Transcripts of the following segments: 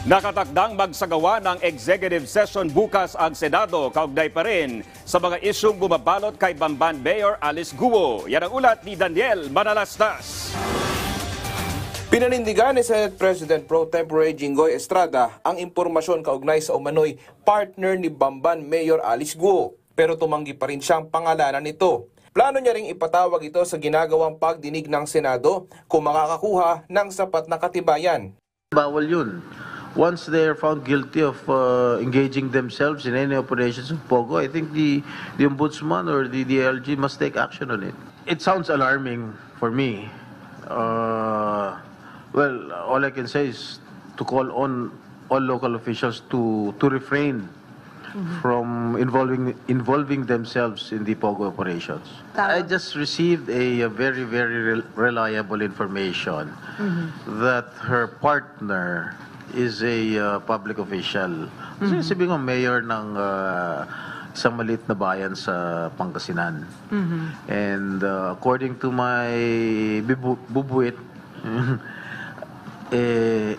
Nakatakdang magsagawa ng executive session bukas ang Senado kaugnay pa rin sa mga isyong bumabalot kay Bamban Mayor Alice Guo. Yan ang ulat ni Daniel Manalastas. Pinanindigan ni Senate President Pro Tempore Jinggoy Estrada ang impormasyon kaugnay sa umano'y partner ni Bamban Mayor Alice Guo, pero tumanggi pa rin siyang pangalanan nito. Plano niya ring ipatawag ito sa ginagawang pagdinig ng Senado kung makakakuha ng sapat na katibayan. Bawal yun. Once they are found guilty of engaging themselves in any operations of POGO, I think the Ombudsman or the DILG must take action on it. It sounds alarming for me. Well, all I can say is to call on all local officials to refrain from involving themselves in the POGO operations. I just received a very reliable information that her partner is a public official. Kasi sabi ko, mayor ng isang maliit na bayan sa Pangasinan. And according to my bubuit,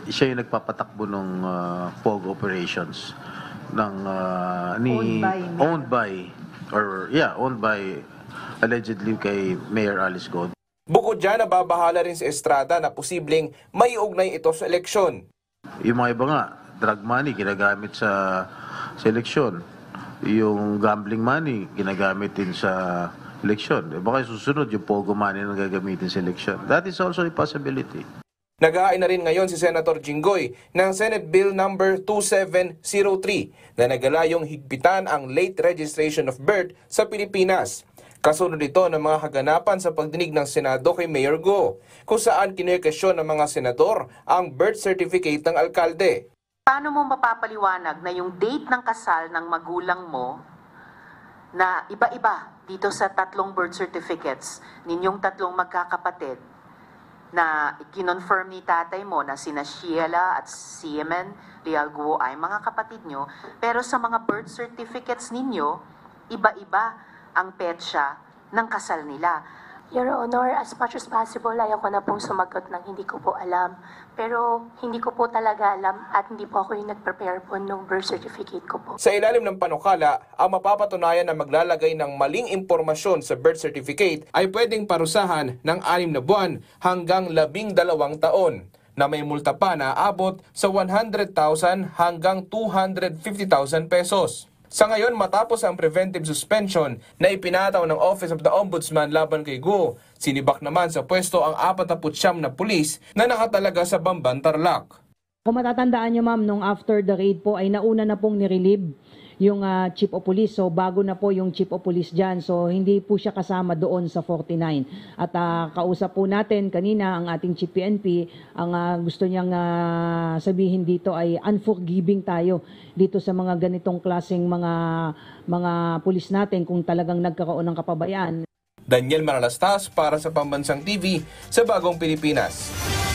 siya yung nagpapatakbo ng POGO operations ng owned by allegedly kay Mayor Alice Guo. Bukod dyan, nababahala rin si Estrada na posibleng may ugnay ito sa eleksyon. Yung mga iba nga, drug money ginagamit sa eleksyon. Yung gambling money ginagamit din sa eleksyon. Baka susunod yung POGO money na gagamitin sa eleksyon. That is also a possibility. Nag-aay na rin ngayon si Senator Jinggoy ng Senate Bill number 2703 na nagalayong higpitan ang late registration of birth sa Pilipinas. Kasunod ito ng mga kaganapan sa pagdinig ng Senado kay Mayor Guo, kung saan kinwestiyon ng mga senador ang birth certificate ng alkalde. Paano mo mapapaliwanag na yung date ng kasal ng magulang mo na iba-iba dito sa tatlong birth certificates ninyong tatlong magkakapatid na kinonfirm ni tatay mo na sina Sheila at Siemen Leal Guo ay mga kapatid nyo, pero sa mga birth certificates ninyo, iba-iba ang petsa ng kasal nila. Your Honor, as much as possible, ayaw ko na pong sumagot ng hindi ko po alam. Pero hindi ko po talaga alam at hindi po ako yung nag-prepare po ng birth certificate ko po. Sa ilalim ng panukala, ang mapapatunayan na maglalagay ng maling impormasyon sa birth certificate ay pwedeng parusahan ng 6 na buwan hanggang 12 taon na may multa pa na aabot sa 100,000 hanggang 250,000 pesos. Sa ngayon, matapos ang preventive suspension na ipinataw ng Office of the Ombudsman laban kay Guo, sinibak naman sa pwesto ang 49 na pulis na nakatalaga sa Bamban, Tarlac. Kung matatandaan nyo ma'am, nung after the raid po ay nauna na pong nirelieve yung chief of police. So bago na po yung chief of police dyan. So hindi po siya kasama doon sa 49. At kausap po natin kanina ang ating chief PNP. Ang gusto niyang sabihin dito ay unforgiving tayo dito sa mga ganitong klaseng mga pulis natin kung talagang nagkaroon ng kapabayaan. Daniel Manalastas para sa Pambansang TV sa Bagong Pilipinas.